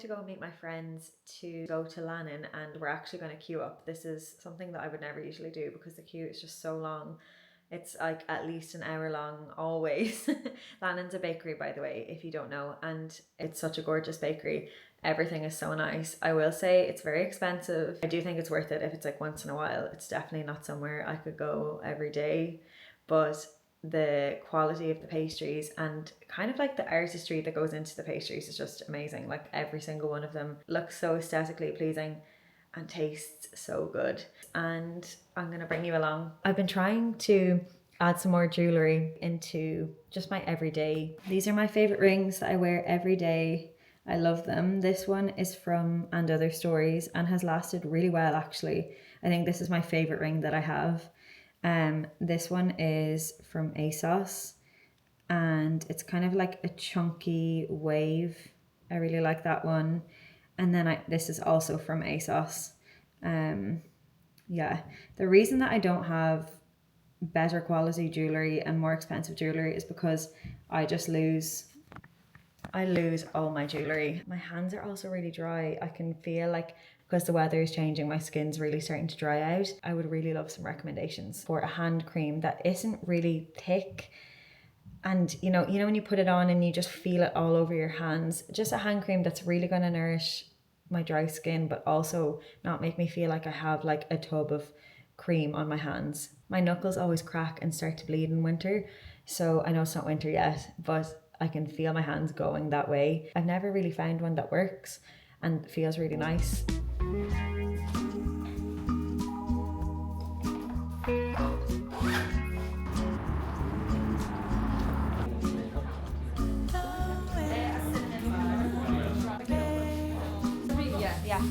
to go meet my friends to go to Lannan, and we're actually going to queue up. This is something that I would never usually do because the queue is just so long. It's like at least an hour long always. Lannan's a bakery, by the way, if you don't know, and it's such a gorgeous bakery. Everything is so nice. I will say it's very expensive. I do think it's worth it if it's like once in a while. It's definitely not somewhere I could go every day, but the quality of the pastries and kind of like the artistry that goes into the pastries is just amazing. Like every single one of them looks so aesthetically pleasing and tastes so good. And I'm gonna bring you along. I've been trying to add some more jewelry into just my everyday. These are my favorite rings that I wear every day. I love them. This one is from And Other Stories and has lasted really well actually. I think this is my favorite ring that I have. This one is from ASOS and it's kind of like a chunky wave. I really like that one. And then this is also from ASOS. Yeah, the reason that I don't have better quality jewelry and more expensive jewelry is because I lose all my jewelry. My hands are also really dry. I can feel like because the weather is changing, my skin's really starting to dry out. I would really love some recommendations for a hand cream that isn't really thick. And you know when you put it on and you just feel it all over your hands, just a hand cream that's really going to nourish my dry skin, but also not make me feel like I have like a tub of cream on my hands. My knuckles always crack and start to bleed in winter. So I know it's not winter yet, but I can feel my hands going that way. I've never really found one that works and feels really nice. Yeah.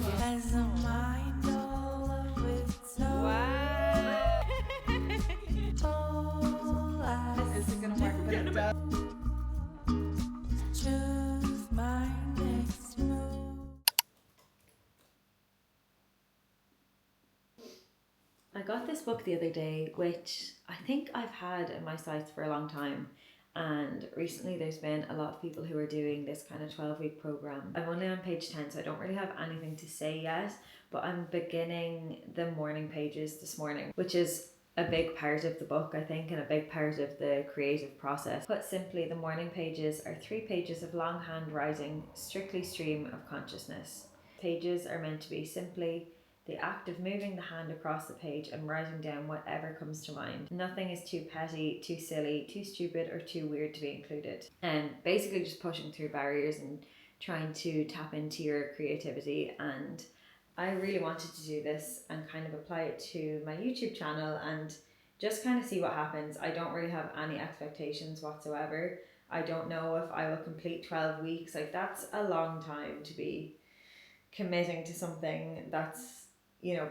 I got this book the other day, which I think I've had in my sights for a long time. And recently there's been a lot of people who are doing this kind of 12-week program. I'm only on page 10, so I don't really have anything to say yet, but I'm beginning the morning pages this morning, which is a big part of the book, I think, and a big part of the creative process. Put simply, the morning pages are 3 pages of longhand writing, strictly stream of consciousness. Pages are meant to be simply the act of moving the hand across the page and writing down whatever comes to mind. Nothing is too petty, too silly, too stupid, or too weird to be included. And basically just pushing through barriers and trying to tap into your creativity. And I really wanted to do this and kind of apply it to my YouTube channel and just kind of see what happens. I don't really have any expectations whatsoever. I don't know if I will complete 12 weeks. Like, that's a long time to be committing to something that's,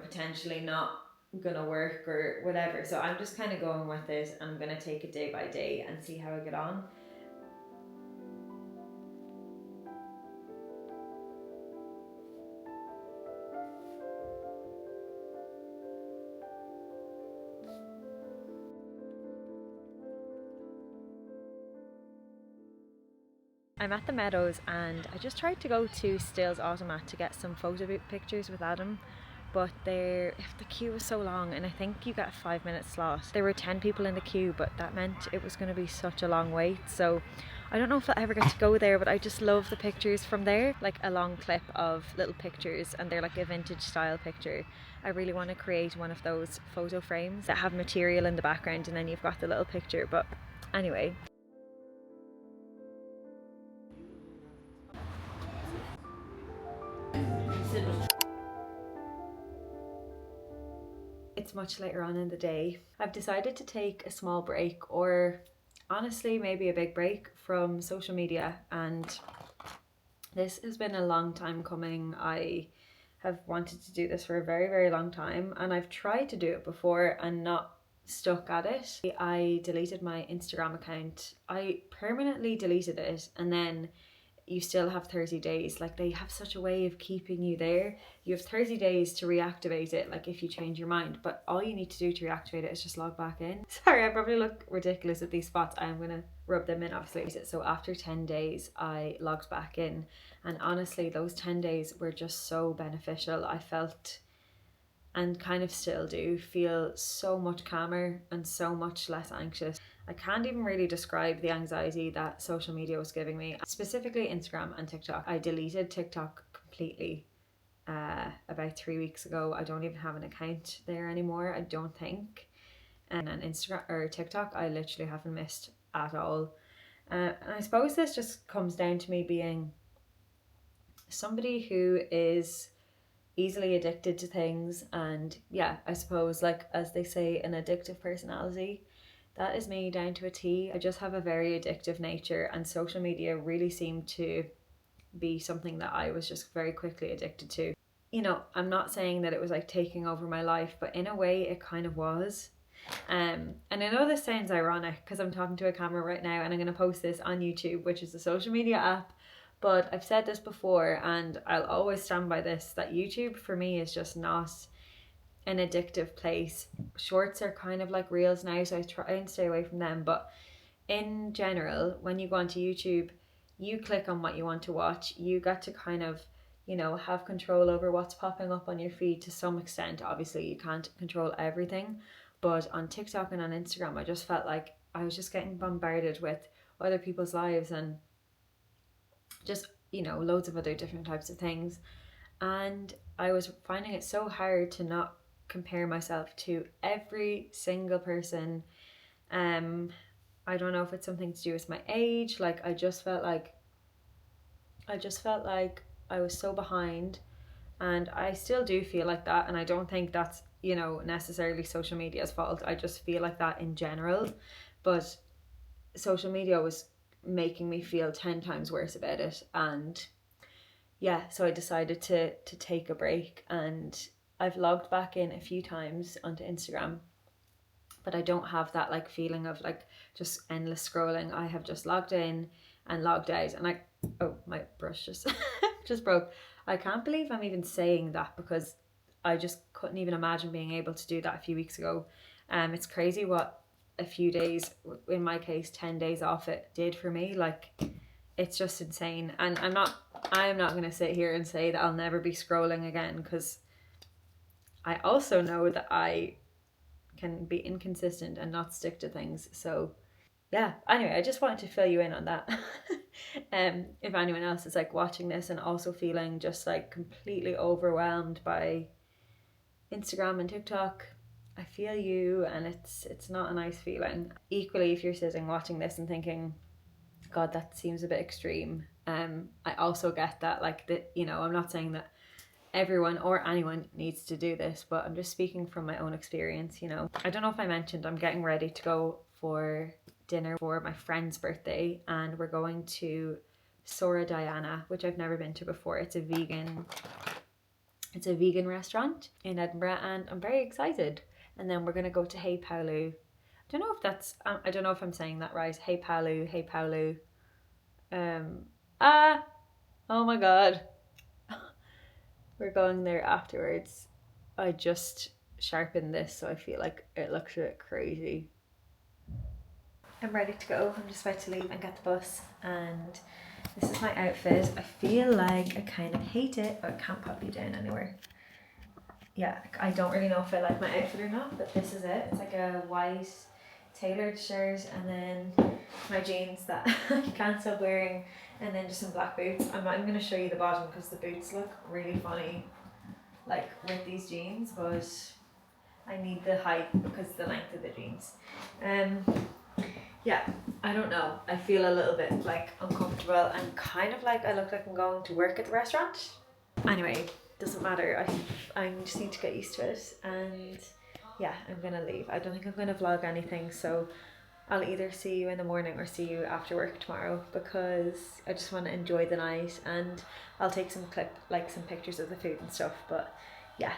potentially not gonna work or whatever. So I'm just kind of going with it. I'm gonna take it day by day and see how I get on. I'm at the Meadows and I just tried to go to Stills Automat to get some photo pictures with Adam, but the queue was so long and I think you got a 5-minute slot. There were 10 people in the queue, but that meant it was going to be such a long wait. So I don't know if I'll ever get to go there, but I just love the pictures from there. Like a long clip of little pictures and they're like a vintage style picture. I really want to create one of those photo frames that have material in the background and then you've got the little picture. But anyway. It's much later on in the day. I've decided to take a small break, or honestly maybe a big break, from social media, and this has been a long time coming. I have wanted to do this for a very, very long time, and I've tried to do it before and not stuck at it. I deleted my Instagram account. I permanently deleted it, and then you still have 30 days. Like, they have such a way of keeping you there. You have 30 days to reactivate it, like if you change your mind, but all you need to do to reactivate it is just log back in. Sorry, I probably look ridiculous at these spots. I'm gonna rub them in, obviously. So after 10 days I logged back in, and honestly those 10 days were just so beneficial. I felt, and kind of still do, feel so much calmer and so much less anxious. I can't even really describe the anxiety that social media was giving me, specifically Instagram and TikTok. I deleted TikTok completely about 3 weeks ago. I don't even have an account there anymore, I don't think. And on Instagram or TikTok, I literally haven't missed at all. And I suppose this just comes down to me being somebody who is easily addicted to things, and yeah, I suppose, like, as they say, an addictive personality. That is me down to a T. I just have a very addictive nature, and social media really seemed to be something that I was just very quickly addicted to. You know, I'm not saying that it was like taking over my life, but in a way it kind of was. And I know this sounds ironic because I'm talking to a camera right now and I'm going to post this on YouTube, which is a social media app. But I've said this before and I'll always stand by this, that YouTube for me is just not an addictive place. Shorts are kind of like reels now, so I try and stay away from them. But in general, when you go onto YouTube, you click on what you want to watch. You get to kind of, you know, have control over what's popping up on your feed to some extent. Obviously, you can't control everything. But on TikTok and on Instagram, I just felt like I was just getting bombarded with other people's lives and just, you know, loads of other different types of things. And I was finding it so hard to not compare myself to every single person. I don't know if it's something to do with my age. Like, I just felt like I was so behind, and I still do feel like that. And I don't think that's, you know, necessarily social media's fault. I just feel like that in general. But social media was making me feel 10 times worse about it. And yeah, so I decided to take a break, and I've logged back in a few times onto Instagram, but I don't have that like feeling of like just endless scrolling. I have just logged in and logged out, and oh, my brush just just broke. I can't believe I'm even saying that, because I just couldn't even imagine being able to do that a few weeks ago. It's crazy what a few days, in my case 10 days off, it did for me. Like, it's just insane. And I'm not going to sit here and say that I'll never be scrolling again, because I also know that I can be inconsistent and not stick to things. So yeah, anyway, I just wanted to fill you in on that. If anyone else is like watching this and also feeling just like completely overwhelmed by Instagram and TikTok, I feel you, and it's not a nice feeling. Equally, if you're sitting watching this and thinking, God, that seems a bit extreme, I also get that. Like, that, you know, I'm not saying that everyone or anyone needs to do this, but I'm just speaking from my own experience. You know, I don't know if I mentioned, I'm getting ready to go for dinner for my friend's birthday, and we're going to Sora Diana, which I've never been to before. It's a vegan restaurant in Edinburgh, and I'm very excited. And then we're gonna go to Hey Palu. I don't know if I'm saying that right. Hey Palu. Oh my god. We're going there afterwards. I just sharpened this, so I feel like it looks a bit crazy. I'm ready to go. I'm just about to leave and get the bus, and this is my outfit. I feel like I kind of hate it, but I can't pop you down anywhere. Yeah, I don't really know if I like my outfit or not, but this is it. It's like a white tailored shirt, and then my jeans that I can't stop wearing, and then just some black boots. I'm not even going to show you the bottom because the boots look really funny, like, with these jeans, but I need the height because of the length of the jeans. Yeah, I don't know. I feel a little bit like uncomfortable and kind of like I look like I'm going to work at the restaurant. Anyway, doesn't matter. I just need to get used to it, and yeah, I'm gonna leave. I don't think I'm gonna vlog anything, so I'll either see you in the morning or see you after work tomorrow, because I just want to enjoy the night, and I'll take some pictures of the food and stuff. But yeah.